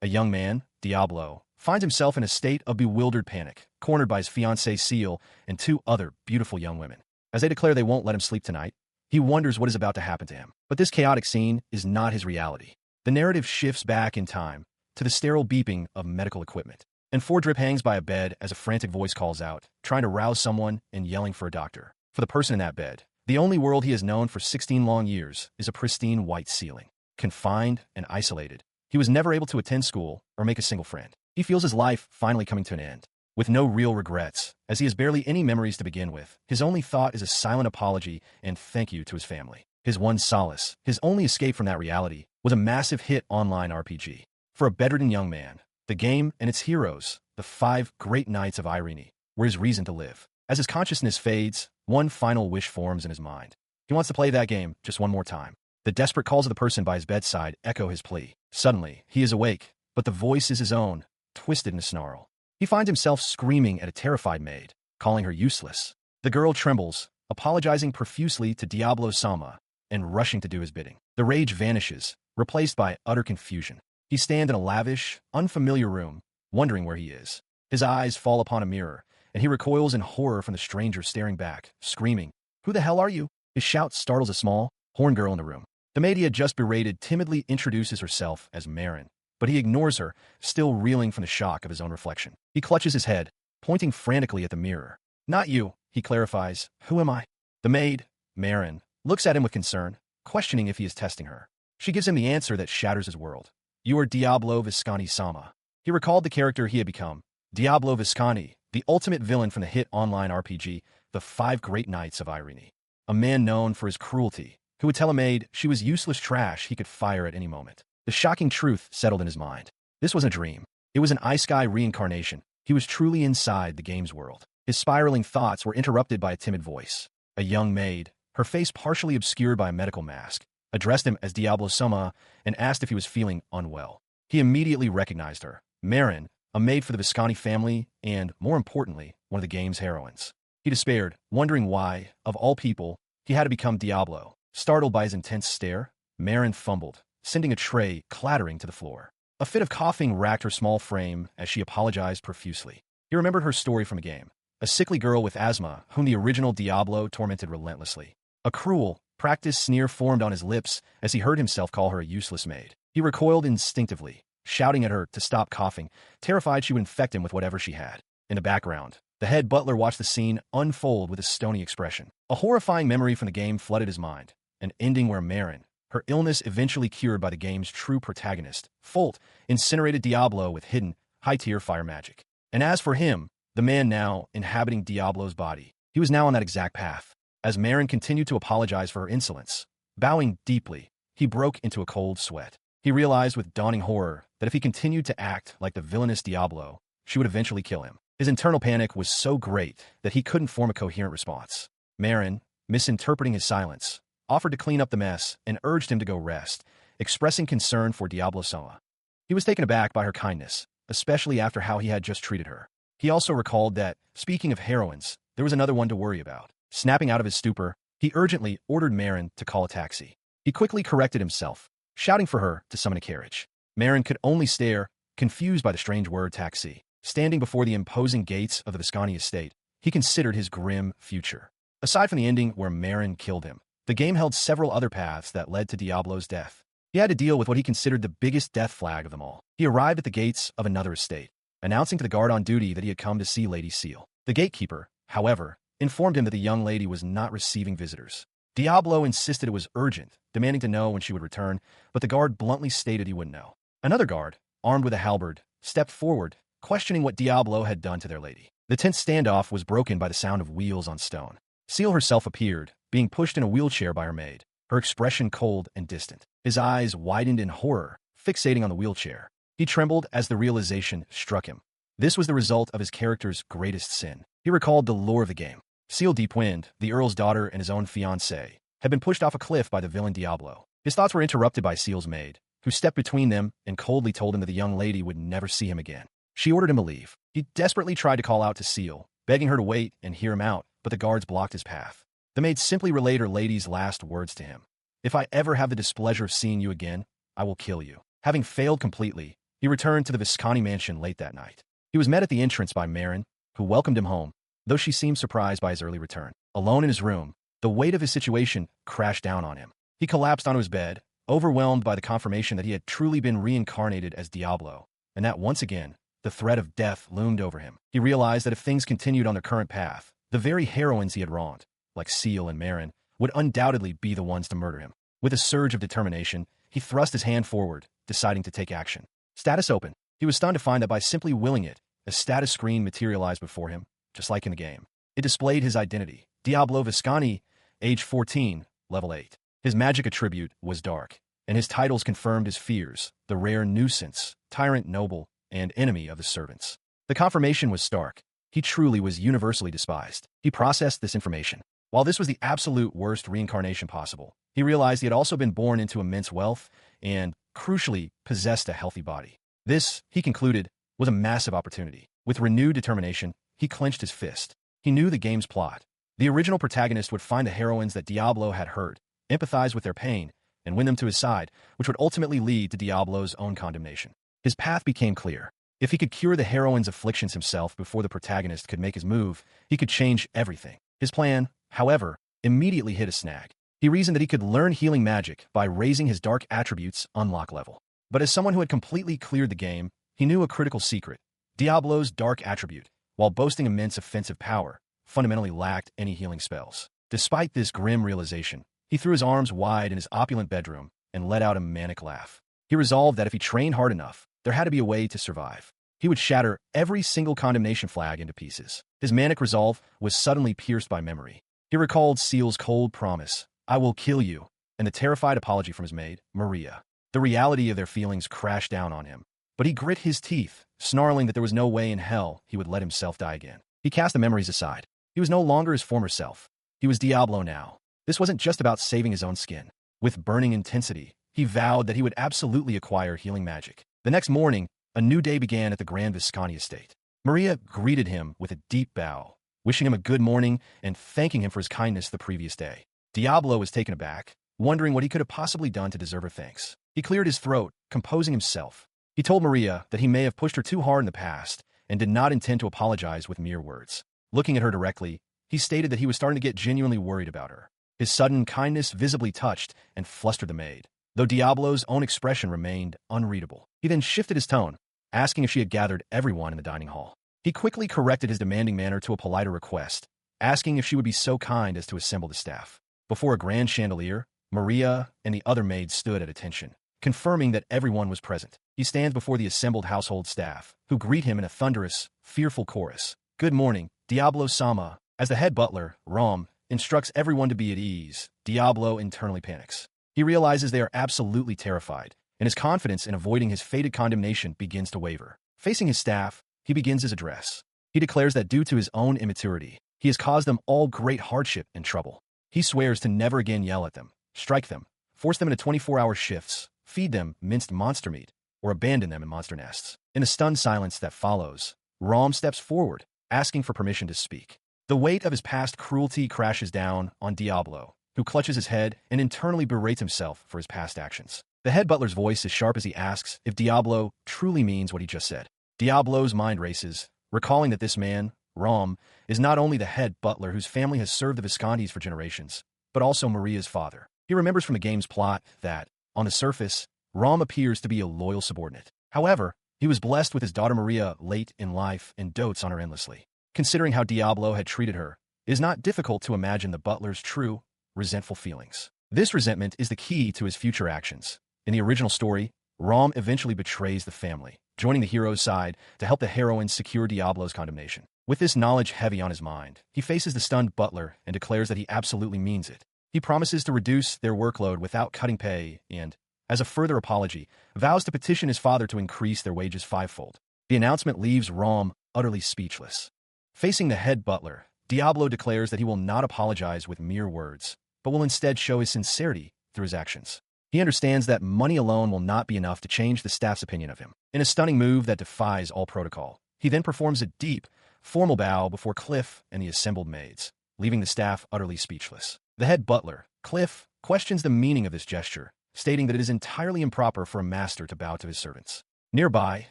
A young man, Diablo, finds himself in a state of bewildered panic, cornered by his fiancée Ciel and two other beautiful young women. As they declare they won't let him sleep tonight, he wonders what is about to happen to him. But this chaotic scene is not his reality. The narrative shifts back in time to the sterile beeping of medical equipment. And Fordrip hangs by a bed as a frantic voice calls out, trying to rouse someone and yelling for a doctor. For the person in that bed, the only world he has known for 16 long years is a pristine white ceiling. Confined and isolated, he was never able to attend school or make a single friend. He feels his life finally coming to an end. With no real regrets, as he has barely any memories to begin with, his only thought is a silent apology and thank you to his family. His one solace, his only escape from that reality, was a massive hit online RPG. For a bedridden young man, the game and its heroes, the 5 great knights of Irene, were his reason to live. As his consciousness fades, one final wish forms in his mind. He wants to play that game just one more time. The desperate calls of the person by his bedside echo his plea. Suddenly, he is awake, but the voice is his own, twisted in a snarl. He finds himself screaming at a terrified maid, calling her useless. The girl trembles, apologizing profusely to Diablo-sama, and rushing to do his bidding. The rage vanishes, replaced by utter confusion. He stands in a lavish, unfamiliar room, wondering where he is. His eyes fall upon a mirror, and he recoils in horror from the stranger staring back, screaming, "Who the hell are you?" His shout startles a small, horn girl in the room. The maid he had just berated timidly introduces herself as Marin, but he ignores her, still reeling from the shock of his own reflection. He clutches his head, pointing frantically at the mirror. "Not you," he clarifies. "Who am I?" The maid, Marin, looks at him with concern, questioning if he is testing her. She gives him the answer that shatters his world. "You are Diablo Viscani-sama." He recalled the character he had become, Diablo Viscani, the ultimate villain from the hit online RPG, The 5 Great Knights of Irene. A man known for his cruelty, who would tell a maid she was useless trash he could fire at any moment. The shocking truth settled in his mind. This wasn't a dream. It was an iSky reincarnation. He was truly inside the game's world. His spiraling thoughts were interrupted by a timid voice. A young maid, her face partially obscured by a medical mask, addressed him as Diablo-sama and asked if he was feeling unwell. He immediately recognized her, Marin, a maid for the Viscani family and, more importantly, one of the game's heroines. He despaired, wondering why, of all people, he had to become Diablo. Startled by his intense stare, Marin fumbled, sending a tray clattering to the floor. A fit of coughing racked her small frame as she apologized profusely. He remembered her story from a game. A sickly girl with asthma whom the original Diablo tormented relentlessly. A cruel, practiced sneer formed on his lips as he heard himself call her a useless maid. He recoiled instinctively, shouting at her to stop coughing, terrified she would infect him with whatever she had. In the background, the head butler watched the scene unfold with a stony expression. A horrifying memory from the game flooded his mind, an ending where Marin, her illness eventually cured by the game's true protagonist, Folt, incinerated Diablo with hidden, high-tier fire magic. And as for him, the man now inhabiting Diablo's body, he was now on that exact path. As Marin continued to apologize for her insolence, bowing deeply, he broke into a cold sweat. He realized with dawning horror that if he continued to act like the villainous Diablo, she would eventually kill him. His internal panic was so great that he couldn't form a coherent response. Marin, misinterpreting his silence, offered to clean up the mess and urged him to go rest, expressing concern for Diablo-sama. He was taken aback by her kindness, especially after how he had just treated her. He also recalled that, speaking of heroines, there was another one to worry about. Snapping out of his stupor, he urgently ordered Marin to call a taxi. He quickly corrected himself, shouting for her to summon a carriage. Marin could only stare, confused by the strange word taxi. Standing before the imposing gates of the Viscani estate, he considered his grim future. Aside from the ending where Marin killed him, the game held several other paths that led to Diablo's death. He had to deal with what he considered the biggest death flag of them all. He arrived at the gates of another estate, announcing to the guard on duty that he had come to see Lady Ciel. The gatekeeper, however, informed him that the young lady was not receiving visitors. Diablo insisted it was urgent, demanding to know when she would return, but the guard bluntly stated he wouldn't know. Another guard, armed with a halberd, stepped forward, questioning what Diablo had done to their lady. The tense standoff was broken by the sound of wheels on stone. Ciel herself appeared, being pushed in a wheelchair by her maid, her expression cold and distant. His eyes widened in horror, fixating on the wheelchair. He trembled as the realization struck him. This was the result of his character's greatest sin. He recalled the lore of the game. Ciel Deepwind, the Earl's daughter and his own fiancée, had been pushed off a cliff by the villain Diablo. His thoughts were interrupted by Ciel's maid, who stepped between them and coldly told him that the young lady would never see him again. She ordered him to leave. He desperately tried to call out to Ciel, begging her to wait and hear him out, but the guards blocked his path. The maid simply relayed her lady's last words to him. "If I ever have the displeasure of seeing you again, I will kill you." Having failed completely, He returned to the Visconti mansion late that night. He was met at the entrance by Marin, who welcomed him home, though she seemed surprised by his early return. Alone in his room, the weight of his situation crashed down on him. He collapsed onto his bed, overwhelmed by the confirmation that he had truly been reincarnated as Diablo, and that once again, the threat of death loomed over him. He realized that if things continued on their current path, the very heroines he had wronged, like Ciel and Marin, would undoubtedly be the ones to murder him. With a surge of determination, he thrust his hand forward, deciding to take action. Status open. He was stunned to find that by simply willing it, a status screen materialized before him, just like in the game. It displayed his identity, Diablo Visconti, age 14, level 8. His magic attribute was dark, and his titles confirmed his fears, the rare nuisance, tyrant noble, and enemy of the servants. The confirmation was stark. He truly was universally despised. He processed this information. While this was the absolute worst reincarnation possible, he realized he had also been born into immense wealth and, crucially, possessed a healthy body. This, he concluded, was a massive opportunity. With renewed determination, he clenched his fist. He knew the game's plot. The original protagonist would find the heroines that Diablo had hurt, empathize with their pain, and win them to his side, which would ultimately lead to Diablo's own condemnation. His path became clear. If he could cure the heroine's afflictions himself before the protagonist could make his move, he could change everything. His plan, however, immediately hit a snag. He reasoned that he could learn healing magic by raising his dark attributes' unlock level. But as someone who had completely cleared the game, he knew a critical secret. Diablo's dark attribute, while boasting immense offensive power, fundamentally lacked any healing spells. Despite this grim realization, he threw his arms wide in his opulent bedroom and let out a manic laugh. He resolved that if he trained hard enough, there had to be a way to survive. He would shatter every single condemnation flag into pieces. His manic resolve was suddenly pierced by memory. He recalled Ciel's cold promise, "I will kill you," and the terrified apology from his maid, Maria. The reality of their feelings crashed down on him. But he grit his teeth, snarling that there was no way in hell he would let himself die again. He cast the memories aside. He was no longer his former self. He was Diablo now. This wasn't just about saving his own skin. With burning intensity, he vowed that he would absolutely acquire healing magic. The next morning, a new day began at the Grand Visconti estate. Maria greeted him with a deep bow, wishing him a good morning and thanking him for his kindness the previous day. Diablo was taken aback, wondering what he could have possibly done to deserve her thanks. He cleared his throat, composing himself. He told Maria that he may have pushed her too hard in the past and did not intend to apologize with mere words. Looking at her directly, he stated that he was starting to get genuinely worried about her. His sudden kindness visibly touched and flustered the maid, though Diablo's own expression remained unreadable. He then shifted his tone, asking if she had gathered everyone in the dining hall. He quickly corrected his demanding manner to a politer request, asking if she would be so kind as to assemble the staff. Before a grand chandelier, Maria and the other maids stood at attention, confirming that everyone was present. He stands before the assembled household staff, who greet him in a thunderous, fearful chorus. "Good morning, Diablo-sama." As the head butler, Rom, instructs everyone to be at ease, Diablo internally panics. He realizes they are absolutely terrified, and his confidence in avoiding his fated condemnation begins to waver. Facing his staff, he begins his address. He declares that due to his own immaturity, he has caused them all great hardship and trouble. He swears to never again yell at them, strike them, force them into 24-hour shifts, feed them minced monster meat, or abandon them in monster nests. In the stunned silence that follows, Rom steps forward, asking for permission to speak. The weight of his past cruelty crashes down on Diablo, who clutches his head and internally berates himself for his past actions. The head butler's voice is sharp as he asks if Diablo truly means what he just said. Diablo's mind races, recalling that this man, Rom, is not only the head butler whose family has served the Viscontis for generations, but also Maria's father. He remembers from the game's plot that, on the surface, Rom appears to be a loyal subordinate. However, he was blessed with his daughter Maria late in life and dotes on her endlessly. Considering how Diablo had treated her, it is not difficult to imagine the butler's true, resentful feelings. This resentment is the key to his future actions. In the original story, Rom eventually betrays the family, joining the hero's side to help the heroine secure Diablo's condemnation. With this knowledge heavy on his mind, he faces the stunned butler and declares that he absolutely means it. He promises to reduce their workload without cutting pay and, as a further apology, vows to petition his father to increase their wages fivefold. The announcement leaves Rom utterly speechless. Facing the head butler, Diablo declares that he will not apologize with mere words, but will instead show his sincerity through his actions. He understands that money alone will not be enough to change the staff's opinion of him. In a stunning move that defies all protocol, he then performs a deep, formal bow before Cliff and the assembled maids, leaving the staff utterly speechless. The head butler, Cliff, questions the meaning of this gesture, stating that it is entirely improper for a master to bow to his servants. Nearby,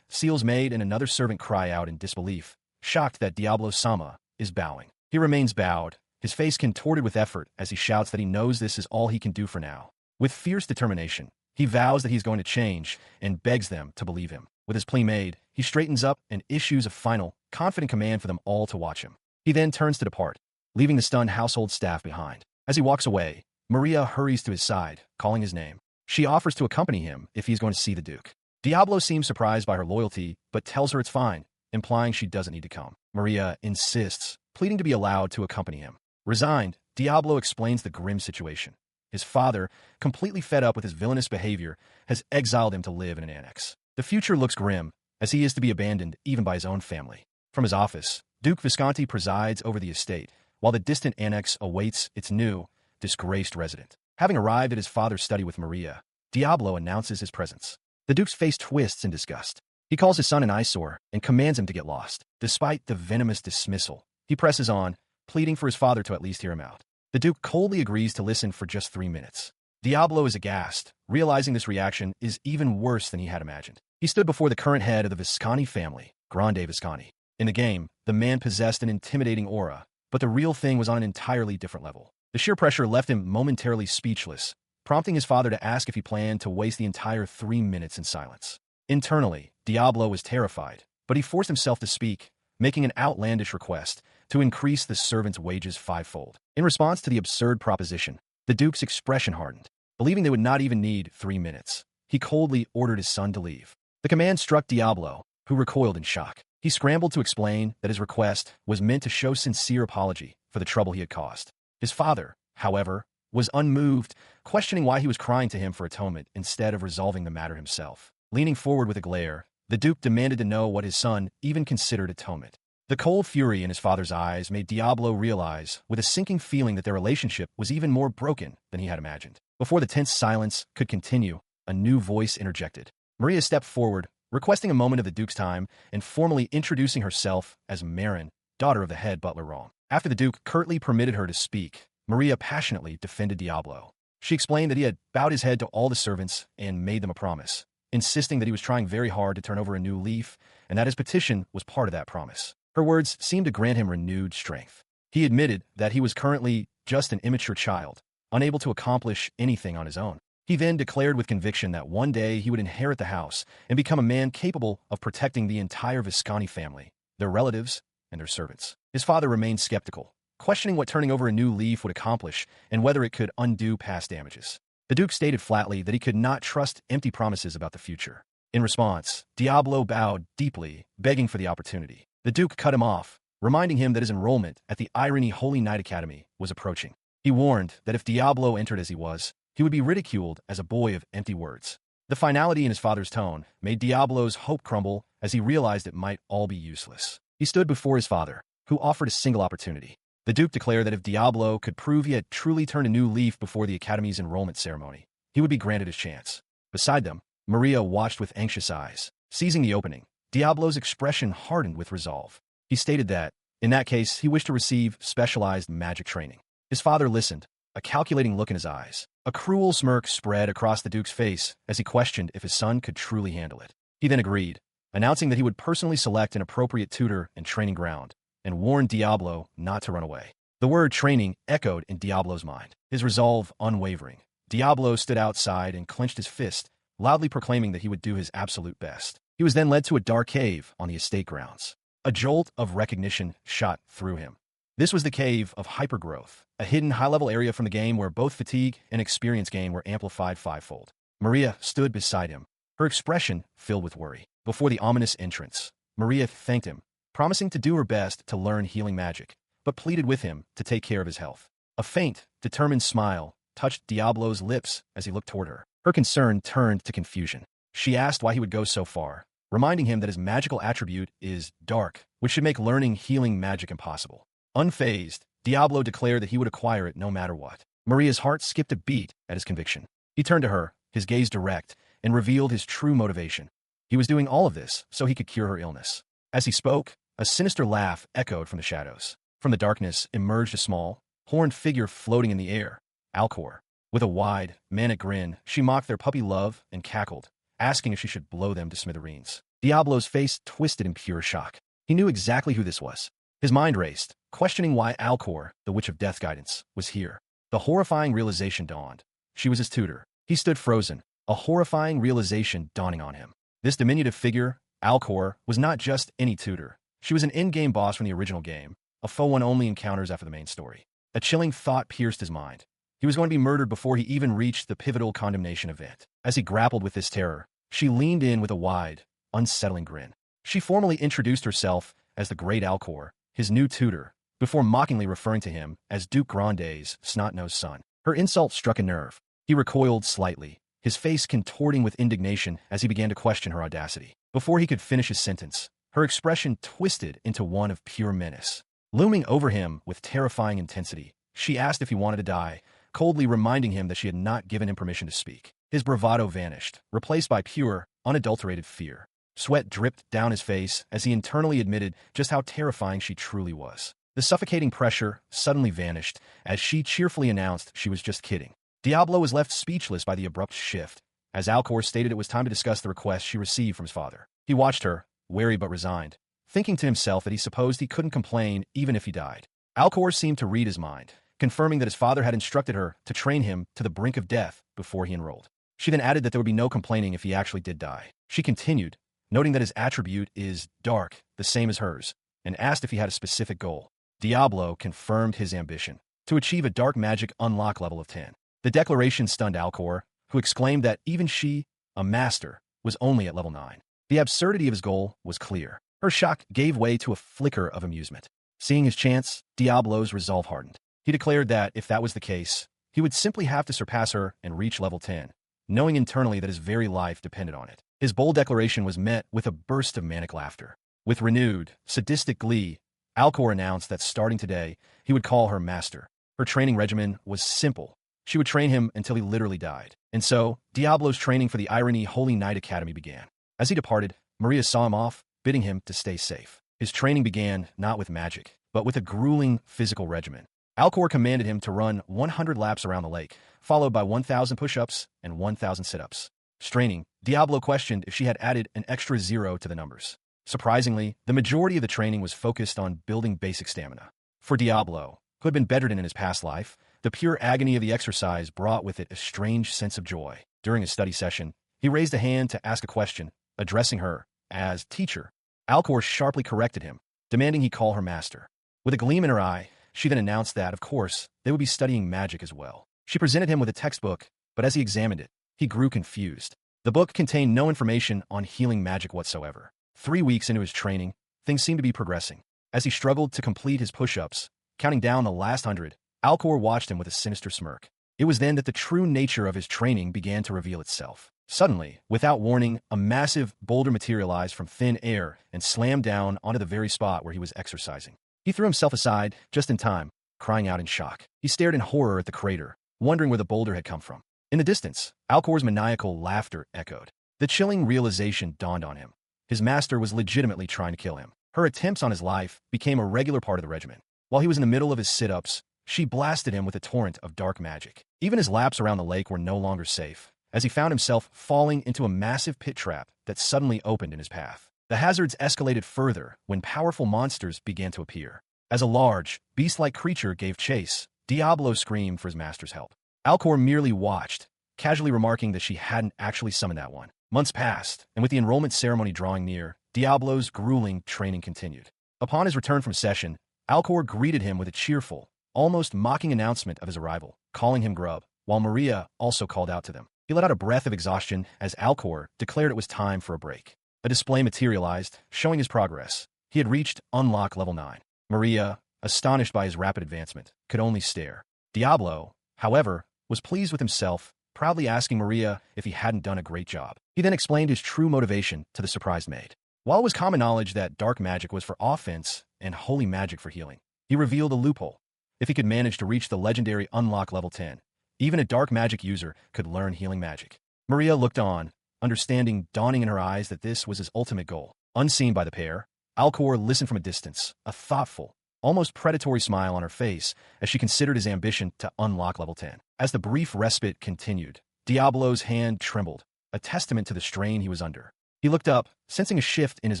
Ciel's maid and another servant cry out in disbelief, shocked that Diablo-sama is bowing. He remains bowed, his face contorted with effort as he shouts that he knows this is all he can do for now. With fierce determination, he vows that he's going to change and begs them to believe him. With his plea made, he straightens up and issues a final, confident command for them all to watch him. He then turns to depart, leaving the stunned household staff behind. As he walks away, Maria hurries to his side, calling his name. She offers to accompany him if he's going to see the Duke. Diablo seems surprised by her loyalty, but tells her it's fine, implying she doesn't need to come. Maria insists, pleading to be allowed to accompany him. Resigned, Diablo explains the grim situation. His father, completely fed up with his villainous behavior, has exiled him to live in an annex. The future looks grim, as he is to be abandoned even by his own family. From his office, Duke Visconti presides over the estate, while the distant annex awaits its new, disgraced resident. Having arrived at his father's study with Maria, Diablo announces his presence. The Duke's face twists in disgust. He calls his son an eyesore and commands him to get lost. Despite the venomous dismissal, he presses on, pleading for his father to at least hear him out. The Duke coldly agrees to listen for just 3 minutes. Diablo is aghast, realizing this reaction is even worse than he had imagined. He stood before the current head of the Visconti family, Grande Visconti. In the game, the man possessed an intimidating aura, but the real thing was on an entirely different level. The sheer pressure left him momentarily speechless, prompting his father to ask if he planned to waste the entire 3 minutes in silence. Internally, Diablo was terrified, but he forced himself to speak, making an outlandish request to increase the servants' wages 5-fold. In response to the absurd proposition, the Duke's expression hardened. Believing they would not even need 3 minutes, he coldly ordered his son to leave. The command struck Diablo, who recoiled in shock. He scrambled to explain that his request was meant to show sincere apology for the trouble he had caused. His father, however, was unmoved, questioning why he was crying to him for atonement instead of resolving the matter himself. Leaning forward with a glare, the Duke demanded to know what his son even considered atonement. The cold fury in his father's eyes made Diablo realize, with a sinking feeling, that their relationship was even more broken than he had imagined. Before the tense silence could continue, a new voice interjected. Maria stepped forward, requesting a moment of the Duke's time and formally introducing herself as Marin, daughter of the head butler Rom. After the Duke curtly permitted her to speak, Maria passionately defended Diablo. She explained that he had bowed his head to all the servants and made them a promise, insisting that he was trying very hard to turn over a new leaf and that his petition was part of that promise. Her words seemed to grant him renewed strength. He admitted that he was currently just an immature child, unable to accomplish anything on his own. He then declared with conviction that one day he would inherit the house and become a man capable of protecting the entire Visconti family, their relatives, and their servants. His father remained skeptical, questioning what turning over a new leaf would accomplish and whether it could undo past damages. The Duke stated flatly that he could not trust empty promises about the future. In response, Diablo bowed deeply, begging for the opportunity. The Duke cut him off, reminding him that his enrollment at the Irene Holy Knight Academy was approaching. He warned that if Diablo entered as he was, he would be ridiculed as a boy of empty words. The finality in his father's tone made Diablo's hope crumble as he realized it might all be useless. He stood before his father, who offered a single opportunity. The Duke declared that if Diablo could prove he had truly turned a new leaf before the Academy's enrollment ceremony, he would be granted his chance. Beside them, Maria watched with anxious eyes. Seizing the opening, Diablo's expression hardened with resolve. He stated that, in that case, he wished to receive specialized magic training. His father listened, a calculating look in his eyes. A cruel smirk spread across the Duke's face as he questioned if his son could truly handle it. He then agreed, announcing that he would personally select an appropriate tutor and training ground, and warned Diablo not to run away. The word training echoed in Diablo's mind, his resolve unwavering. Diablo stood outside and clenched his fist, loudly proclaiming that he would do his absolute best. He was then led to a dark cave on the estate grounds. A jolt of recognition shot through him. This was the Cave of Hypergrowth, a hidden high-level area from the game where both fatigue and experience gain were amplified 5-fold. Maria stood beside him, her expression filled with worry. Before the ominous entrance, Maria thanked him, promising to do her best to learn healing magic, but pleaded with him to take care of his health. A faint, determined smile touched Diablo's lips as he looked toward her. Her concern turned to confusion. She asked why he would go so far, reminding him that his magical attribute is dark, which should make learning healing magic impossible. Unfazed, Diablo declared that he would acquire it no matter what. Maria's heart skipped a beat at his conviction. He turned to her, his gaze direct, and revealed his true motivation. He was doing all of this so he could cure her illness. As he spoke, a sinister laugh echoed from the shadows. From the darkness emerged a small, horned figure floating in the air, Alcor. With a wide, manic grin, she mocked their puppy love and cackled, asking if she should blow them to smithereens. Diablo's face twisted in pure shock. He knew exactly who this was. His mind raced, questioning why Alcor, the Witch of Death Guidance, was here. The horrifying realization dawned. She was his tutor. He stood frozen, a horrifying realization dawning on him. This diminutive figure, Alcor, was not just any tutor. She was an in-game boss from the original game, a foe one only encounters after the main story. A chilling thought pierced his mind. He was going to be murdered before he even reached the pivotal condemnation event. As he grappled with this terror, she leaned in with a wide, unsettling grin. She formally introduced herself as the Great Alcor, his new tutor, before mockingly referring to him as Duke Grande's snot-nosed son. Her insult struck a nerve. He recoiled slightly, his face contorting with indignation as he began to question her audacity. Before he could finish his sentence, her expression twisted into one of pure menace. Looming over him with terrifying intensity, she asked if he wanted to die, coldly reminding him that she had not given him permission to speak. His bravado vanished, replaced by pure, unadulterated fear. Sweat dripped down his face as he internally admitted just how terrifying she truly was. The suffocating pressure suddenly vanished as she cheerfully announced she was just kidding. Diablo was left speechless by the abrupt shift, as Alcor stated it was time to discuss the request she received from his father. He watched her, wary but resigned, thinking to himself that he supposed he couldn't complain even if he died. Alcor seemed to read his mind, confirming that his father had instructed her to train him to the brink of death before he enrolled. She then added that there would be no complaining if he actually did die. She continued, noting that his attribute is dark, the same as hers, and asked if he had a specific goal. Diablo confirmed his ambition, to achieve a dark magic unlock level of 10. The declaration stunned Alcor, who exclaimed that even she, a master, was only at level 9. The absurdity of his goal was clear. Her shock gave way to a flicker of amusement. Seeing his chance, Diablo's resolve hardened. He declared that, if that was the case, he would simply have to surpass her and reach level 10, knowing internally that his very life depended on it. His bold declaration was met with a burst of manic laughter. With renewed, sadistic glee, Alcor announced that starting today, he would call her master. Her training regimen was simple. She would train him until he literally died. And so, Diablo's training for the Irony Holy Knight Academy began. As he departed, Maria saw him off, bidding him to stay safe. His training began not with magic, but with a grueling physical regimen. Alcor commanded him to run 100 laps around the lake, followed by 1,000 push-ups and 1,000 sit-ups. Straining, Diablo questioned if she had added an extra 0 to the numbers. Surprisingly, the majority of the training was focused on building basic stamina. For Diablo, who had been bedridden in his past life, the pure agony of the exercise brought with it a strange sense of joy. During a study session, he raised a hand to ask a question, addressing her as teacher. Alcor sharply corrected him, demanding he call her master. With a gleam in her eye, she then announced that, of course, they would be studying magic as well. She presented him with a textbook, but as he examined it, he grew confused. The book contained no information on healing magic whatsoever. 3 weeks into his training, things seemed to be progressing. As he struggled to complete his push-ups, counting down the last 100, Alcor watched him with a sinister smirk. It was then that the true nature of his training began to reveal itself. Suddenly, without warning, a massive boulder materialized from thin air and slammed down onto the very spot where he was exercising. He threw himself aside, just in time, crying out in shock. He stared in horror at the crater, wondering where the boulder had come from. In the distance, Alcor's maniacal laughter echoed. The chilling realization dawned on him. His master was legitimately trying to kill him. Her attempts on his life became a regular part of the regimen. While he was in the middle of his sit-ups, she blasted him with a torrent of dark magic. Even his laps around the lake were no longer safe, as he found himself falling into a massive pit trap that suddenly opened in his path. The hazards escalated further when powerful monsters began to appear. As a large, beast-like creature gave chase, Diablo screamed for his master's help. Alcor merely watched, casually remarking that she hadn't actually summoned that one. Months passed, and with the enrollment ceremony drawing near, Diablo's grueling training continued. Upon his return from session, Alcor greeted him with a cheerful, almost mocking announcement of his arrival, calling him grub, while Maria also called out to them. He let out a breath of exhaustion as Alcor declared it was time for a break. A display materialized, showing his progress. He had reached unlock level 9. Maria, astonished by his rapid advancement, could only stare. Diablo, however, was pleased with himself, proudly asking Maria if he hadn't done a great job. He then explained his true motivation to the surprised maid. While it was common knowledge that dark magic was for offense and holy magic for healing, he revealed a loophole. If he could manage to reach the legendary unlock level 10, even a dark magic user could learn healing magic. Maria looked on, understanding dawning in her eyes that this was his ultimate goal. Unseen by the pair, Alcor listened from a distance, a thoughtful, almost predatory smile on her face as she considered his ambition to unlock level 10. As the brief respite continued, Diablo's hand trembled, a testament to the strain he was under. He looked up, sensing a shift in his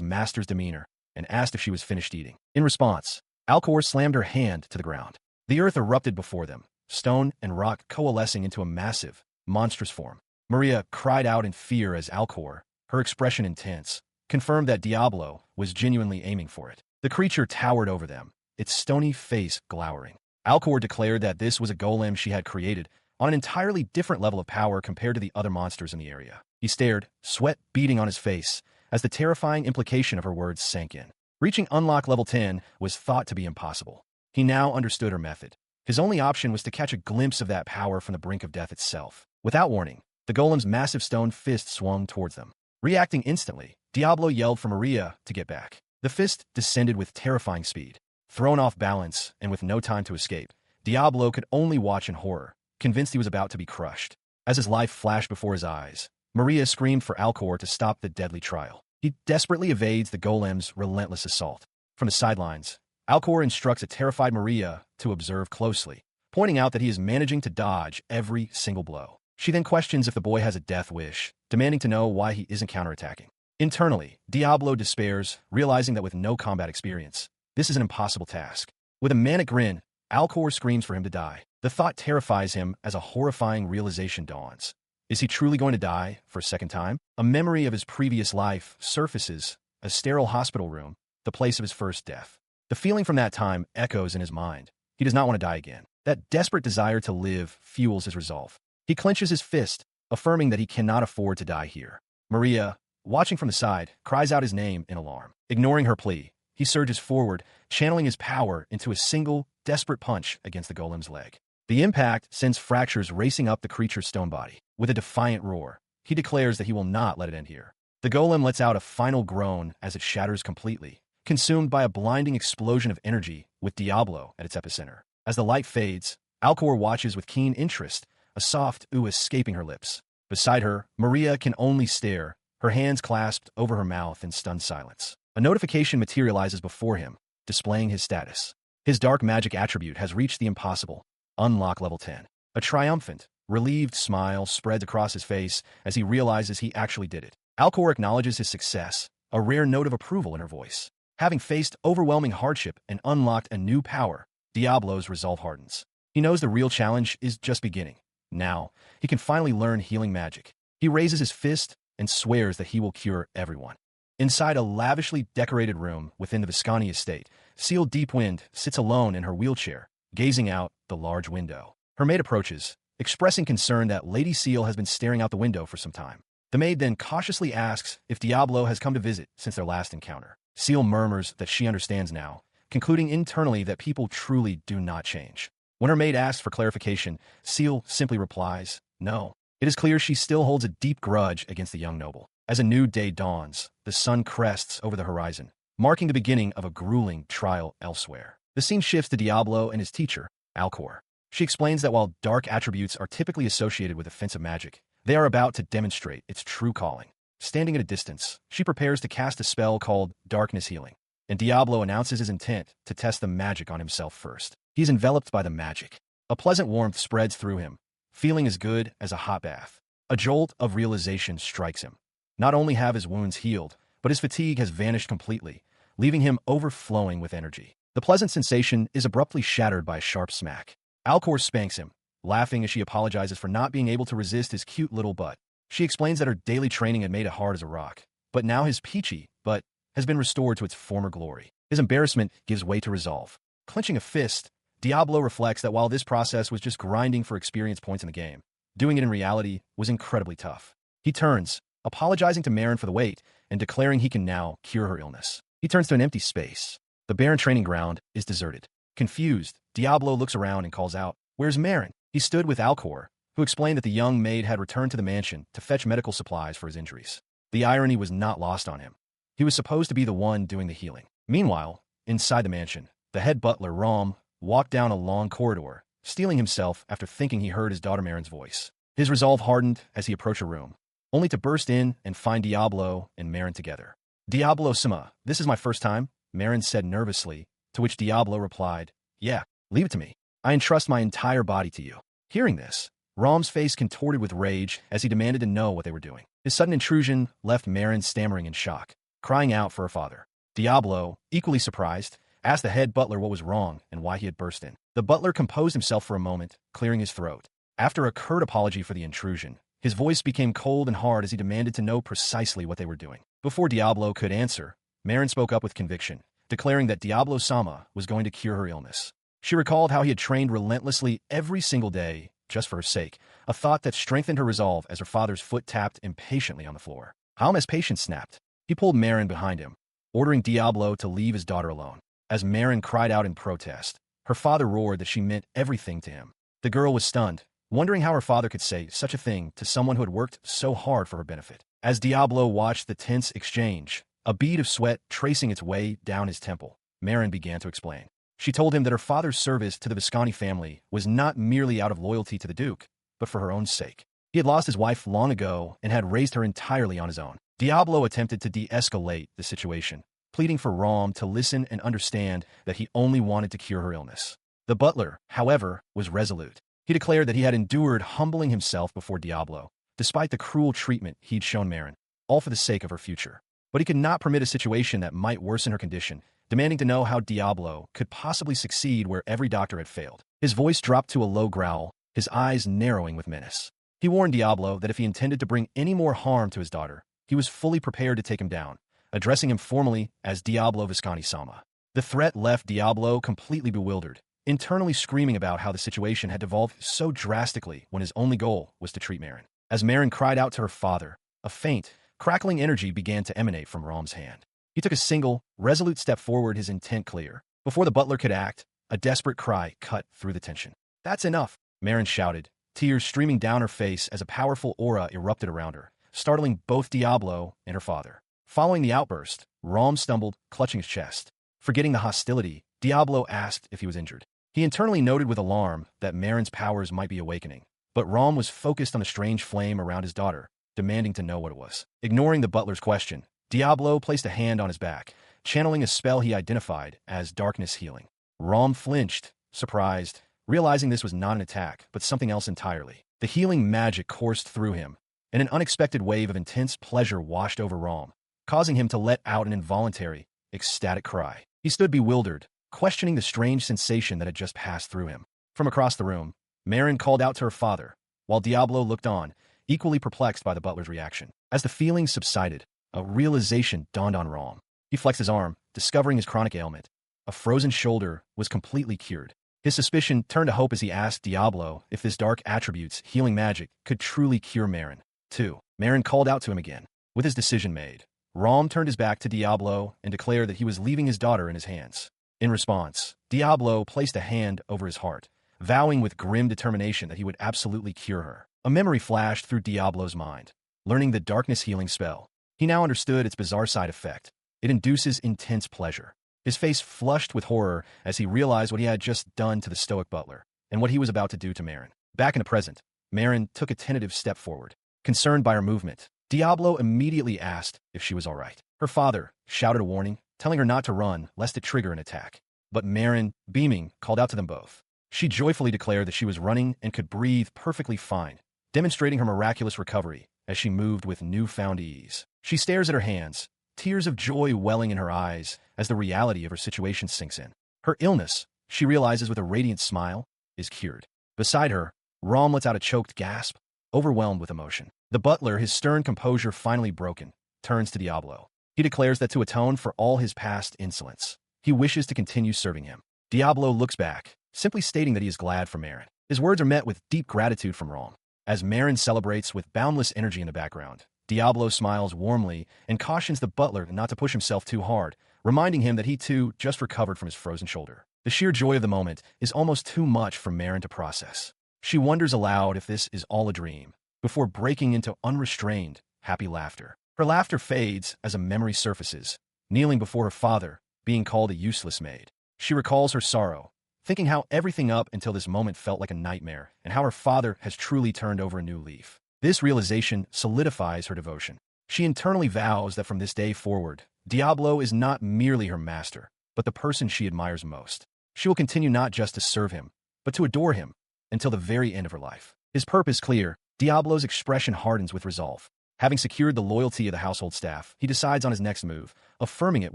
master's demeanor, and asked if she was finished eating. In response, Alcor slammed her hand to the ground. The earth erupted before them, stone and rock coalescing into a massive, monstrous form. Maria cried out in fear as Alcor, her expression intense, confirmed that Diablo was genuinely aiming for it. The creature towered over them, its stony face glowering. Alcor declared that this was a golem she had created on an entirely different level of power compared to the other monsters in the area. He stared, sweat beading on his face, as the terrifying implication of her words sank in. Reaching unlock level 10 was thought to be impossible. He now understood her method. His only option was to catch a glimpse of that power from the brink of death itself. Without warning, the golem's massive stone fist swung towards them. Reacting instantly, Diablo yelled for Maria to get back. The fist descended with terrifying speed. Thrown off balance and with no time to escape, Diablo could only watch in horror, convinced he was about to be crushed. As his life flashed before his eyes, Maria screamed for Alcor to stop the deadly trial. He desperately evades the golem's relentless assault. From the sidelines, Alcor instructs a terrified Maria to observe closely, pointing out that he is managing to dodge every single blow. She then questions if the boy has a death wish, demanding to know why he isn't counterattacking. Internally, Diablo despairs, realizing that with no combat experience, this is an impossible task. With a manic grin, Alcor screams for him to die. The thought terrifies him as a horrifying realization dawns. Is he truly going to die for a second time? A memory of his previous life surfaces, a sterile hospital room, the place of his first death. The feeling from that time echoes in his mind. He does not want to die again. That desperate desire to live fuels his resolve. He clenches his fist, affirming that he cannot afford to die here. Maria, watching from the side, cries out his name in alarm. Ignoring her plea, he surges forward, channeling his power into a single, desperate punch against the golem's leg. The impact sends fractures racing up the creature's stone body. With a defiant roar, he declares that he will not let it end here. The golem lets out a final groan as it shatters completely, consumed by a blinding explosion of energy with Diablo at its epicenter. As the light fades, Alcor watches with keen interest, a soft ooh escaping her lips. Beside her, Maria can only stare, her hands clasped over her mouth in stunned silence. A notification materializes before him, displaying his status. His dark magic attribute has reached the impossible. Unlock level 10. A triumphant, relieved smile spreads across his face as he realizes he actually did it. Alcor acknowledges his success, a rare note of approval in her voice. Having faced overwhelming hardship and unlocked a new power, Diablo's resolve hardens. He knows the real challenge is just beginning. Now, he can finally learn healing magic. He raises his fist and swears that he will cure everyone. Inside a lavishly decorated room within the Visconti estate, Ciel Deepwind sits alone in her wheelchair, gazing out the large window. Her maid approaches, expressing concern that Lady Ciel has been staring out the window for some time. The maid then cautiously asks if Diablo has come to visit since their last encounter. Ciel murmurs that she understands now, concluding internally that people truly do not change. When her maid asks for clarification, Ciel simply replies, no. It is clear she still holds a deep grudge against the young noble. As a new day dawns, the sun crests over the horizon, marking the beginning of a grueling trial elsewhere. The scene shifts to Diablo and his teacher, Alcor. She explains that while dark attributes are typically associated with offensive magic, they are about to demonstrate its true calling. Standing at a distance, she prepares to cast a spell called Darkness Healing, and Diablo announces his intent to test the magic on himself first. He is enveloped by the magic. A pleasant warmth spreads through him, feeling as good as a hot bath. A jolt of realization strikes him. Not only have his wounds healed, but his fatigue has vanished completely, leaving him overflowing with energy. The pleasant sensation is abruptly shattered by a sharp smack. Alcor spanks him, laughing as she apologizes for not being able to resist his cute little butt. She explains that her daily training had made it hard as a rock, but now his peachy butt has been restored to its former glory. His embarrassment gives way to resolve. Clenching a fist, Diablo reflects that while this process was just grinding for experience points in the game, doing it in reality was incredibly tough. He turns, apologizing to Marin for the wait and declaring he can now cure her illness. He turns to an empty space. The barren training ground is deserted. Confused, Diablo looks around and calls out, "Where's Marin?" He stood with Alcor, who explained that the young maid had returned to the mansion to fetch medical supplies for his injuries. The irony was not lost on him. He was supposed to be the one doing the healing. Meanwhile, inside the mansion, the head butler, Rom, walked down a long corridor, steeling himself after thinking he heard his daughter Marin's voice. His resolve hardened as he approached a room, only to burst in and find Diablo and Marin together. "Diablo-sama, this is my first time," Marin said nervously, to which Diablo replied, "Yeah, leave it to me. I entrust my entire body to you." Hearing this, Rom's face contorted with rage as he demanded to know what they were doing. His sudden intrusion left Marin stammering in shock, crying out for her father. Diablo, equally surprised, asked the head butler what was wrong and why he had burst in. The butler composed himself for a moment, clearing his throat. After a curt apology for the intrusion, his voice became cold and hard as he demanded to know precisely what they were doing. Before Diablo could answer, Marin spoke up with conviction, declaring that Diablo-sama was going to cure her illness. She recalled how he had trained relentlessly every single day, just for her sake, a thought that strengthened her resolve as her father's foot tapped impatiently on the floor. Jaume's patience snapped. He pulled Marin behind him, ordering Diablo to leave his daughter alone. As Marin cried out in protest, her father roared that she meant everything to him. The girl was stunned, wondering how her father could say such a thing to someone who had worked so hard for her benefit. As Diablo watched the tense exchange, a bead of sweat tracing its way down his temple, Marin began to explain. She told him that her father's service to the Visconti family was not merely out of loyalty to the Duke, but for her own sake. He had lost his wife long ago and had raised her entirely on his own. Diablo attempted to de-escalate the situation, pleading for Rom to listen and understand that he only wanted to cure her illness. The butler, however, was resolute. He declared that he had endured humbling himself before Diablo, despite the cruel treatment he'd shown Marin, all for the sake of her future. But he could not permit a situation that might worsen her condition, demanding to know how Diablo could possibly succeed where every doctor had failed. His voice dropped to a low growl, his eyes narrowing with menace. He warned Diablo that if he intended to bring any more harm to his daughter, he was fully prepared to take him down, addressing him formally as Diablo Visconti-sama. The threat left Diablo completely bewildered, internally screaming about how the situation had devolved so drastically when his only goal was to treat Marin. As Marin cried out to her father, a faint, crackling energy began to emanate from Rom's hand. He took a single, resolute step forward, his intent clear. Before the butler could act, a desperate cry cut through the tension. "That's enough," Marin shouted, tears streaming down her face as a powerful aura erupted around her, startling both Diablo and her father. Following the outburst, Rom stumbled, clutching his chest. Forgetting the hostility, Diablo asked if he was injured. He internally noted with alarm that Marin's powers might be awakening, but Rom was focused on the strange flame around his daughter, demanding to know what it was. Ignoring the butler's question, Diablo placed a hand on his back, channeling a spell he identified as darkness healing. Rom flinched, surprised, realizing this was not an attack, but something else entirely. The healing magic coursed through him, and an unexpected wave of intense pleasure washed over Rom, causing him to let out an involuntary, ecstatic cry. He stood bewildered, questioning the strange sensation that had just passed through him. From across the room, Marin called out to her father, while Diablo looked on, equally perplexed by the butler's reaction. As the feelings subsided, a realization dawned on Rom. He flexed his arm, discovering his chronic ailment. A frozen shoulder was completely cured. His suspicion turned to hope as he asked Diablo if this dark attribute's healing magic could truly cure Marin. 2. Marin called out to him again. With his decision made, Rom turned his back to Diablo and declared that he was leaving his daughter in his hands. In response, Diablo placed a hand over his heart, vowing with grim determination that he would absolutely cure her. A memory flashed through Diablo's mind. Learning the darkness healing spell, he now understood its bizarre side effect. It induces intense pleasure. His face flushed with horror as he realized what he had just done to the stoic butler, and what he was about to do to Marin. Back in the present, Marin took a tentative step forward. Concerned by her movement, Diablo immediately asked if she was all right. Her father shouted a warning, telling her not to run lest it trigger an attack. But Marin, beaming, called out to them both. She joyfully declared that she was running and could breathe perfectly fine, demonstrating her miraculous recovery as she moved with newfound ease. She stares at her hands, tears of joy welling in her eyes as the reality of her situation sinks in. Her illness, she realizes with a radiant smile, is cured. Beside her, Rom lets out a choked gasp, overwhelmed with emotion. The butler, his stern composure finally broken, turns to Diablo. He declares that to atone for all his past insolence, he wishes to continue serving him. Diablo looks back, simply stating that he is glad for Marin. His words are met with deep gratitude from Rom. As Marin celebrates with boundless energy in the background, Diablo smiles warmly and cautions the butler not to push himself too hard, reminding him that he too just recovered from his frozen shoulder. The sheer joy of the moment is almost too much for Marin to process. She wonders aloud if this is all a dream, before breaking into unrestrained, happy laughter. Her laughter fades as a memory surfaces, kneeling before her father, being called a useless maid. She recalls her sorrow, thinking how everything up until this moment felt like a nightmare, and how her father has truly turned over a new leaf. This realization solidifies her devotion. She internally vows that from this day forward, Diablo is not merely her master, but the person she admires most. She will continue not just to serve him, but to adore him, until the very end of her life. His purpose clear, Diablo's expression hardens with resolve. Having secured the loyalty of the household staff, he decides on his next move, affirming it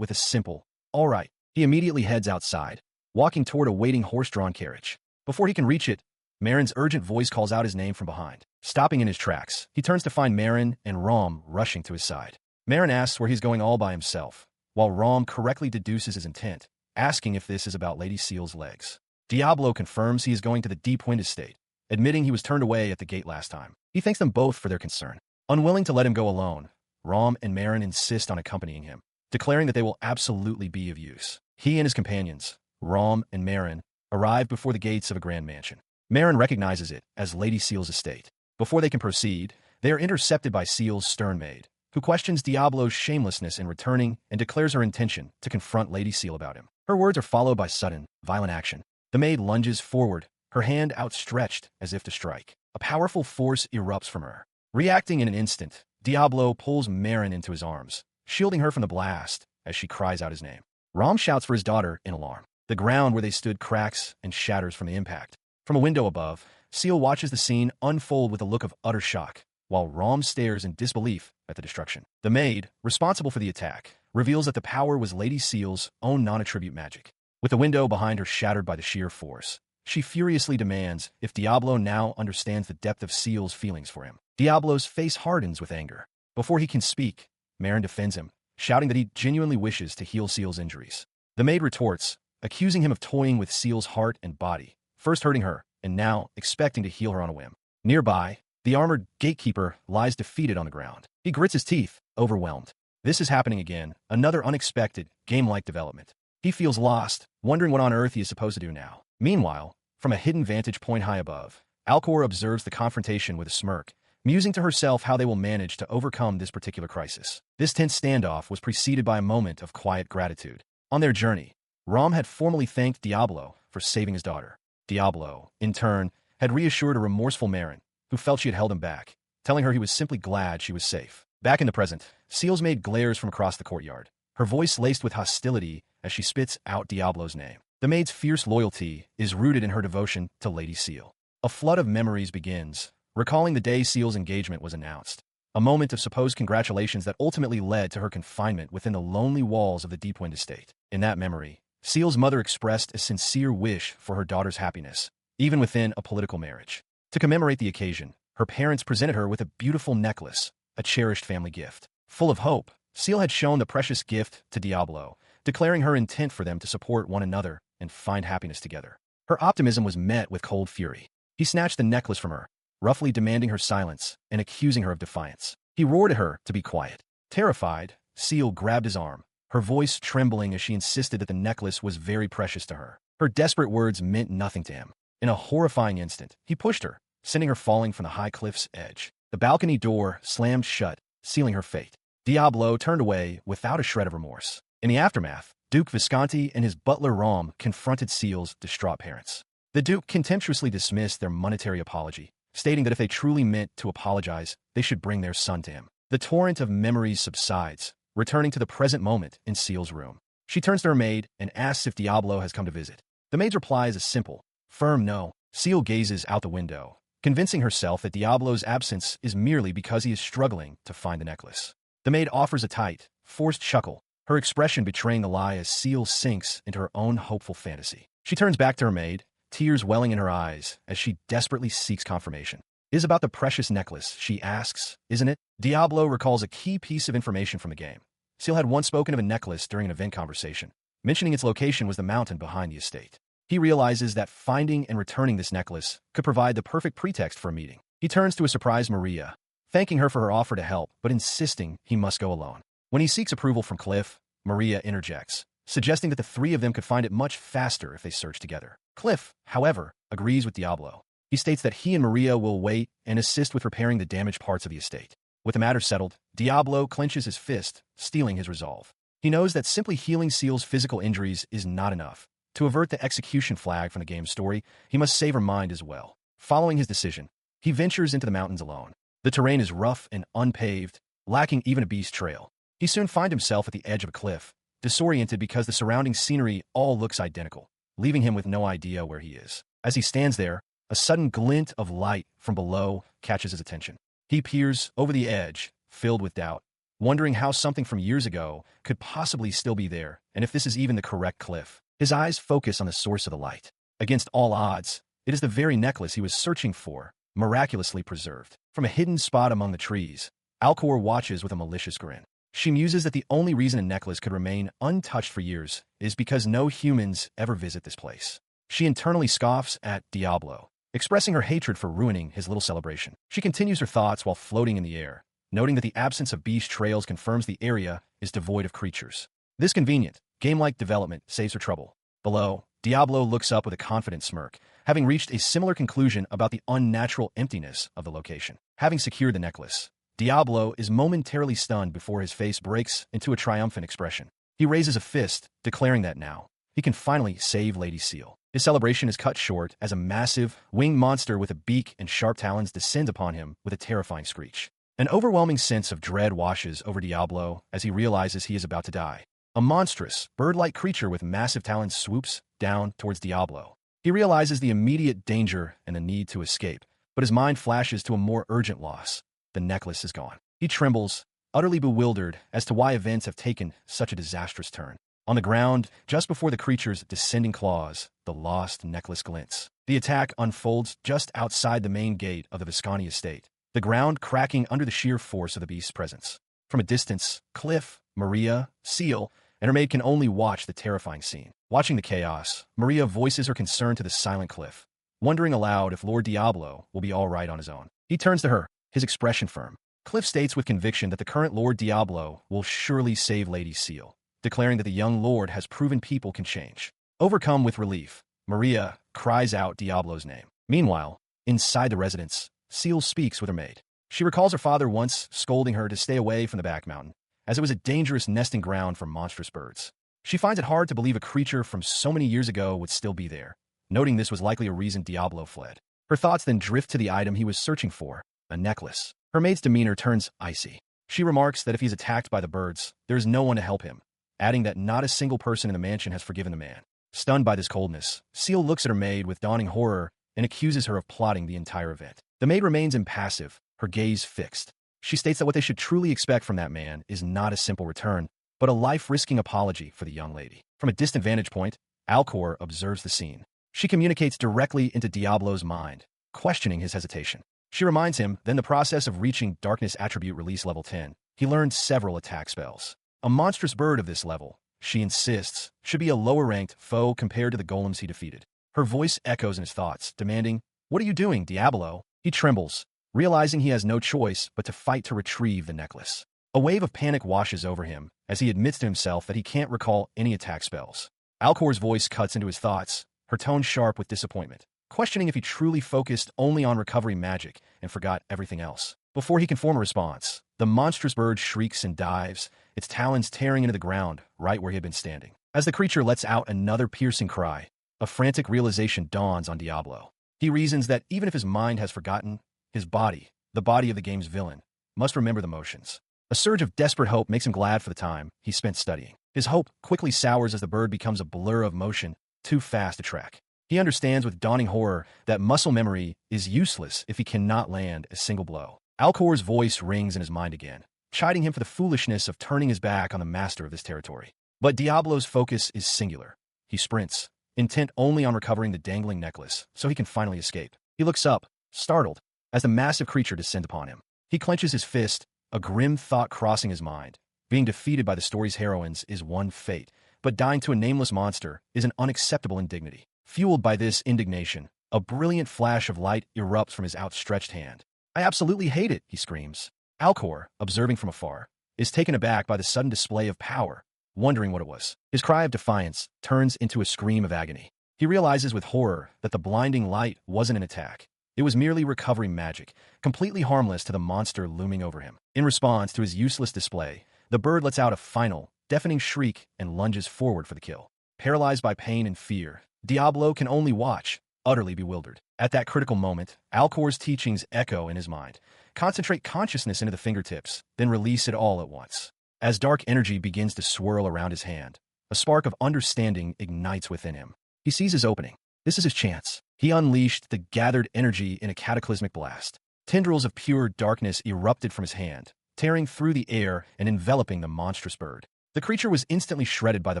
with a simple, "All right." He immediately heads outside, walking toward a waiting horse-drawn carriage. Before he can reach it, Marin's urgent voice calls out his name from behind. Stopping in his tracks, he turns to find Marin and Rom rushing to his side. Marin asks where he's going all by himself, while Rom correctly deduces his intent, asking if this is about Lady Ciel's legs. Diablo confirms he is going to the Deep Wind estate, admitting he was turned away at the gate last time. He thanks them both for their concern. Unwilling to let him go alone, Rom and Marin insist on accompanying him, declaring that they will absolutely be of use. He and his companions, Rom and Marin, arrive before the gates of a grand mansion. Marin recognizes it as Lady Ciel's estate. Before they can proceed, they are intercepted by Ciel's stern maid, who questions Diablo's shamelessness in returning and declares her intention to confront Lady Ciel about him. Her words are followed by sudden, violent action. The maid lunges forward, her hand outstretched as if to strike. A powerful force erupts from her. Reacting in an instant, Diablo pulls Marin into his arms, shielding her from the blast as she cries out his name. Rom shouts for his daughter in alarm. The ground where they stood cracks and shatters from the impact. From a window above, Ciel watches the scene unfold with a look of utter shock, while Rom stares in disbelief at the destruction. The maid, responsible for the attack, reveals that the power was Lady Ciel's own non-attribute magic. With the window behind her shattered by the sheer force, she furiously demands if Diablo now understands the depth of Ciel's feelings for him. Diablo's face hardens with anger. Before he can speak, Marin defends him, shouting that he genuinely wishes to heal Ciel's injuries. The maid retorts, accusing him of toying with Ciel's heart and body, first hurting her, and now expecting to heal her on a whim. Nearby, the armored gatekeeper lies defeated on the ground. He grits his teeth, overwhelmed. This is happening again, another unexpected, game-like development. He feels lost, wondering what on earth he is supposed to do now. Meanwhile, from a hidden vantage point high above, Alcor observes the confrontation with a smirk, musing to herself how they will manage to overcome this particular crisis. This tense standoff was preceded by a moment of quiet gratitude. On their journey, Rom had formally thanked Diablo for saving his daughter. Diablo, in turn, had reassured a remorseful Marin, who felt she had held him back, telling her he was simply glad she was safe. Back in the present, Ciel's maid glares from across the courtyard, her voice laced with hostility as she spits out Diablo's name. The maid's fierce loyalty is rooted in her devotion to Lady Ciel. A flood of memories begins, recalling the day Ciel's engagement was announced, a moment of supposed congratulations that ultimately led to her confinement within the lonely walls of the Deep Wind estate. In that memory, Ciel's mother expressed a sincere wish for her daughter's happiness, even within a political marriage. To commemorate the occasion, her parents presented her with a beautiful necklace, a cherished family gift. Full of hope, Ciel had shown the precious gift to Diablo, declaring her intent for them to support one another and find happiness together. Her optimism was met with cold fury. He snatched the necklace from her, roughly demanding her silence and accusing her of defiance. He roared at her to be quiet. Terrified, Ciel grabbed his arm, her voice trembling as she insisted that the necklace was very precious to her. Her desperate words meant nothing to him. In a horrifying instant, he pushed her, sending her falling from the high cliff's edge. The balcony door slammed shut, sealing her fate. Diablo turned away without a shred of remorse. In the aftermath, Duke Visconti and his butler Rom confronted Ciel's distraught parents. The Duke contemptuously dismissed their monetary apology, stating that if they truly meant to apologize, they should bring their son to him. The torrent of memories subsides, returning to the present moment in Ciel's room. She turns to her maid and asks if Diablo has come to visit. The maid's reply is a simple, firm no. Ciel gazes out the window, convincing herself that Diablo's absence is merely because he is struggling to find the necklace. The maid offers a tight, forced chuckle, her expression betraying the lie as Ciel sinks into her own hopeful fantasy. She turns back to her maid, tears welling in her eyes as she desperately seeks confirmation. "It is about the precious necklace," she asks, "isn't it?" Diablo recalls a key piece of information from the game. Ciel had once spoken of a necklace during an event conversation, mentioning its location was the mountain behind the estate. He realizes that finding and returning this necklace could provide the perfect pretext for a meeting. He turns to a surprised Maria, thanking her for her offer to help, but insisting he must go alone. When he seeks approval from Cliff, Maria interjects, suggesting that the three of them could find it much faster if they search together. Cliff, however, agrees with Diablo. He states that he and Maria will wait and assist with repairing the damaged parts of the estate. With the matter settled, Diablo clenches his fist, steeling his resolve. He knows that simply healing Ciel's physical injuries is not enough. To avert the execution flag from the game's story, he must save her mind as well. Following his decision, he ventures into the mountains alone. The terrain is rough and unpaved, lacking even a beast trail. He soon finds himself at the edge of a cliff, disoriented because the surrounding scenery all looks identical, leaving him with no idea where he is. As he stands there, a sudden glint of light from below catches his attention. He peers over the edge, filled with doubt, wondering how something from years ago could possibly still be there, and if this is even the correct cliff. His eyes focus on the source of the light. Against all odds, it is the very necklace he was searching for, miraculously preserved. From a hidden spot among the trees, Alcor watches with a malicious grin. She muses that the only reason a necklace could remain untouched for years is because no humans ever visit this place. She internally scoffs at Diablo, expressing her hatred for ruining his little celebration. She continues her thoughts while floating in the air, noting that the absence of beast trails confirms the area is devoid of creatures. This convenient, game-like development saves her trouble. Below, Diablo looks up with a confident smirk, having reached a similar conclusion about the unnatural emptiness of the location. Having secured the necklace, Diablo is momentarily stunned before his face breaks into a triumphant expression. He raises a fist, declaring that now he can finally save Lady Ciel. His celebration is cut short as a massive, winged monster with a beak and sharp talons descends upon him with a terrifying screech. An overwhelming sense of dread washes over Diablo as he realizes he is about to die. A monstrous, bird-like creature with massive talons swoops down towards Diablo. He realizes the immediate danger and the need to escape, but his mind flashes to a more urgent loss. The necklace is gone. He trembles, utterly bewildered as to why events have taken such a disastrous turn. On the ground, just before the creature's descending claws, the lost necklace glints. The attack unfolds just outside the main gate of the Visconti estate, the ground cracking under the sheer force of the beast's presence. From a distance, Cliff, Maria, Ciel, and her maid can only watch the terrifying scene. Watching the chaos, Maria voices her concern to the silent Cliff, wondering aloud if Lord Diablo will be all right on his own. He turns to her, his expression firm. Cliff states with conviction that the current Lord Diablo will surely save Lady Ciel, declaring that the young lord has proven people can change. Overcome with relief, Maria cries out Diablo's name. Meanwhile, inside the residence, Ciel speaks with her maid. She recalls her father once scolding her to stay away from the back mountain, as it was a dangerous nesting ground for monstrous birds. She finds it hard to believe a creature from so many years ago would still be there, noting this was likely a reason Diablo fled. Her thoughts then drift to the item he was searching for, a necklace. Her maid's demeanor turns icy. She remarks that if he's attacked by the birds, there is no one to help him, adding that not a single person in the mansion has forgiven the man. Stunned by this coldness, Ciel looks at her maid with dawning horror and accuses her of plotting the entire event. The maid remains impassive, her gaze fixed. She states that what they should truly expect from that man is not a simple return, but a life-risking apology for the young lady. From a distant vantage point, Alcor observes the scene. She communicates directly into Diablo's mind, questioning his hesitation. She reminds him that in the process of reaching Darkness Attribute Release Level 10, he learned several attack spells. A monstrous bird of this level, she insists, should be a lower-ranked foe compared to the golems he defeated. Her voice echoes in his thoughts, demanding, "What are you doing, Diablo?" He trembles, realizing he has no choice but to fight to retrieve the necklace. A wave of panic washes over him as he admits to himself that he can't recall any attack spells. Alcor's voice cuts into his thoughts, her tone sharp with disappointment, questioning if he truly focused only on recovery magic and forgot everything else. Before he can form a response, the monstrous bird shrieks and dives, its talons tearing into the ground right where he had been standing. As the creature lets out another piercing cry, a frantic realization dawns on Diablo. He reasons that even if his mind has forgotten, his body, the body of the game's villain, must remember the motions. A surge of desperate hope makes him glad for the time he spent studying. His hope quickly sours as the bird becomes a blur of motion, too fast to track. He understands with dawning horror that muscle memory is useless if he cannot land a single blow. Alcor's voice rings in his mind again, chiding him for the foolishness of turning his back on the master of this territory. But Diablo's focus is singular. He sprints, intent only on recovering the dangling necklace so he can finally escape. He looks up, startled, as the massive creature descends upon him. He clenches his fist, a grim thought crossing his mind. Being defeated by the story's heroines is one fate, but dying to a nameless monster is an unacceptable indignity. Fueled by this indignation, a brilliant flash of light erupts from his outstretched hand. "I absolutely hate it," he screams. Alcor, observing from afar, is taken aback by the sudden display of power, wondering what it was. His cry of defiance turns into a scream of agony. He realizes with horror that the blinding light wasn't an attack. It was merely recovery magic, completely harmless to the monster looming over him. In response to his useless display, the bird lets out a final, deafening shriek and lunges forward for the kill. Paralyzed by pain and fear, Diablo can only watch, utterly bewildered. At that critical moment, Alcor's teachings echo in his mind. Concentrate consciousness into the fingertips, then release it all at once. As dark energy begins to swirl around his hand, a spark of understanding ignites within him. He sees his opening. This is his chance. He unleashed the gathered energy in a cataclysmic blast. Tendrils of pure darkness erupted from his hand, tearing through the air and enveloping the monstrous bird. The creature was instantly shredded by the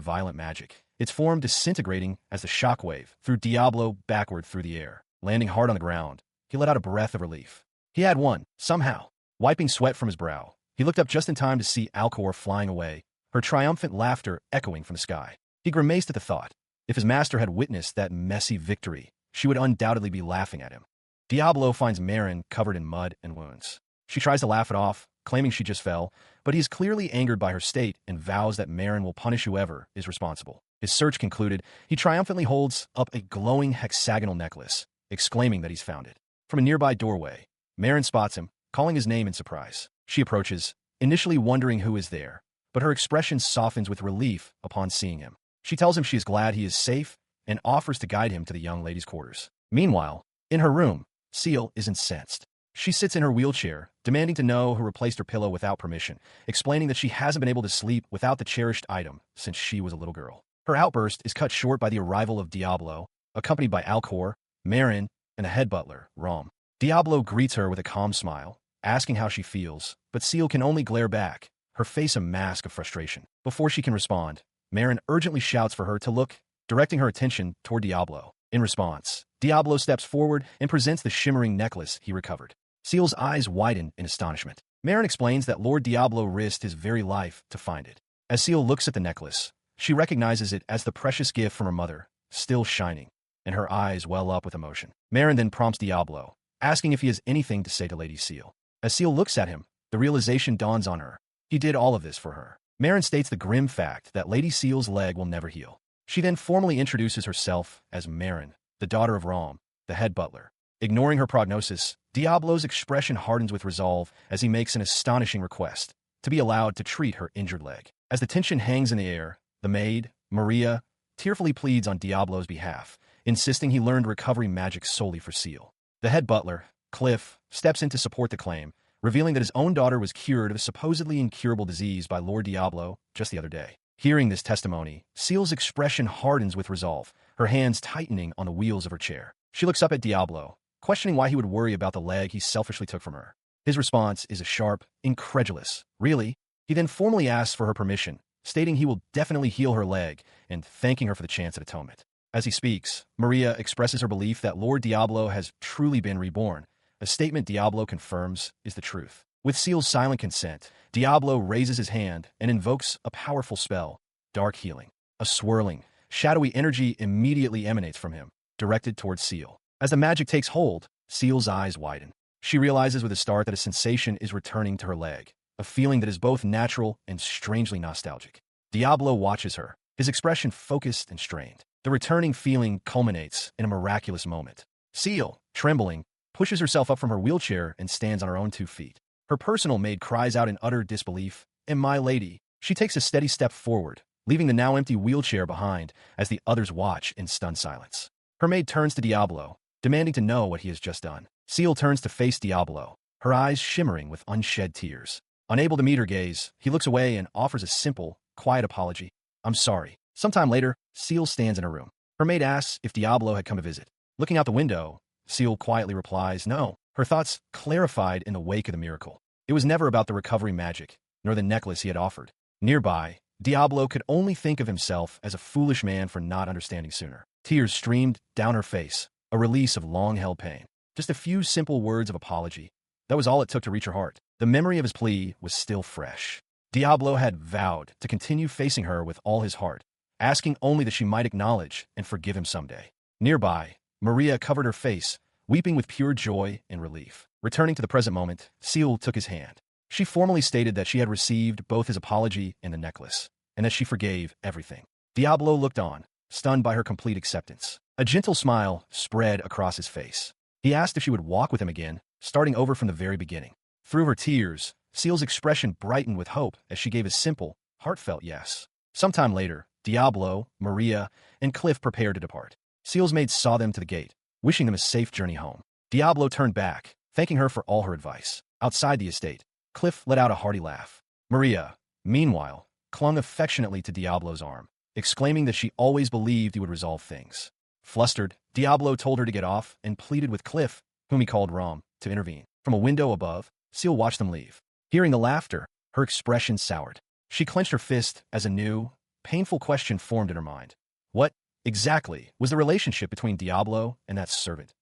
violent magic, its form disintegrating as the shockwave threw Diablo backward through the air. Landing hard on the ground, he let out a breath of relief. He had won, somehow. Wiping sweat from his brow, he looked up just in time to see Alcor flying away, her triumphant laughter echoing from the sky. He grimaced at the thought. If his master had witnessed that messy victory, she would undoubtedly be laughing at him. Diablo finds Marin covered in mud and wounds. She tries to laugh it off, claiming she just fell, but he is clearly angered by her state and vows that Marin will punish whoever is responsible. His search concluded, he triumphantly holds up a glowing hexagonal necklace, exclaiming that he's found it. From a nearby doorway, Marin spots him, calling his name in surprise. She approaches, initially wondering who is there, but her expression softens with relief upon seeing him. She tells him she is glad he is safe and offers to guide him to the young lady's quarters. Meanwhile, in her room, Ciel is incensed. She sits in her wheelchair, demanding to know who replaced her pillow without permission, explaining that she hasn't been able to sleep without the cherished item since she was a little girl. Her outburst is cut short by the arrival of Diablo, accompanied by Alcor, Marin, and a head butler, Rom. Diablo greets her with a calm smile, asking how she feels, but Ciel can only glare back, her face a mask of frustration. Before she can respond, Marin urgently shouts for her to look, directing her attention toward Diablo. In response, Diablo steps forward and presents the shimmering necklace he recovered. Ciel's eyes widen in astonishment. Marin explains that Lord Diablo risked his very life to find it. As Ciel looks at the necklace, she recognizes it as the precious gift from her mother, still shining, and her eyes well up with emotion. Marin then prompts Diablo, asking if he has anything to say to Lady Ciel. As Ciel looks at him, the realization dawns on her. He did all of this for her. Marin states the grim fact that Lady Ciel's leg will never heal. She then formally introduces herself as Marin, the daughter of Rom, the head butler. Ignoring her prognosis, Diablo's expression hardens with resolve as he makes an astonishing request to be allowed to treat her injured leg. As the tension hangs in the air, the maid, Maria, tearfully pleads on Diablo's behalf, insisting he learned recovery magic solely for Ciel. The head butler, Cliff, steps in to support the claim, revealing that his own daughter was cured of a supposedly incurable disease by Lord Diablo just the other day. Hearing this testimony, Ciel's expression hardens with resolve, her hands tightening on the wheels of her chair. She looks up at Diablo, questioning why he would worry about the leg he selfishly took from her. His response is a sharp, incredulous, "Really?" He then formally asks for her permission, stating he will definitely heal her leg and thanking her for the chance at atonement. As he speaks, Maria expresses her belief that Lord Diablo has truly been reborn, a statement Diablo confirms is the truth. With Ciel's silent consent, Diablo raises his hand and invokes a powerful spell, Dark Healing. A swirling, shadowy energy immediately emanates from him, directed towards Ciel. As the magic takes hold, Ciel's eyes widen. She realizes with a start that a sensation is returning to her leg, a feeling that is both natural and strangely nostalgic. Diablo watches her, his expression focused and strained. The returning feeling culminates in a miraculous moment. Ciel, trembling, pushes herself up from her wheelchair and stands on her own 2 feet. Her personal maid cries out in utter disbelief, "And my lady!" She takes a steady step forward, leaving the now empty wheelchair behind as the others watch in stunned silence. Her maid turns to Diablo, demanding to know what he has just done. Ciel turns to face Diablo, her eyes shimmering with unshed tears. Unable to meet her gaze, he looks away and offers a simple, quiet apology. "I'm sorry." Sometime later, Ciel stands in her room. Her maid asks if Diablo had come to visit. Looking out the window, Ciel quietly replies no, her thoughts clarified in the wake of the miracle. It was never about the recovery magic, nor the necklace he had offered. Nearby, Diablo could only think of himself as a foolish man for not understanding sooner. Tears streamed down her face, a release of long-held pain. Just a few simple words of apology. That was all it took to reach her heart. The memory of his plea was still fresh. Diablo had vowed to continue facing her with all his heart, asking only that she might acknowledge and forgive him someday. Nearby, Maria covered her face, weeping with pure joy and relief. Returning to the present moment, Ciel took his hand. She formally stated that she had received both his apology and the necklace, and that she forgave everything. Diablo looked on, stunned by her complete acceptance. A gentle smile spread across his face. He asked if she would walk with him again, starting over from the very beginning. Through her tears, Ciel's expression brightened with hope as she gave a simple, heartfelt yes. Sometime later, Diablo, Maria, and Cliff prepared to depart. Ciel's maid saw them to the gate, wishing them a safe journey home. Diablo turned back, thanking her for all her advice. Outside the estate, Cliff let out a hearty laugh. Maria, meanwhile, clung affectionately to Diablo's arm, exclaiming that she always believed he would resolve things. Flustered, Diablo told her to get off and pleaded with Cliff, whom he called Rom, to intervene. From a window above, Ciel watched them leave. Hearing the laughter, her expression soured. She clenched her fist as a new, painful question formed in her mind. What, exactly, was the relationship between Diablo and that servant?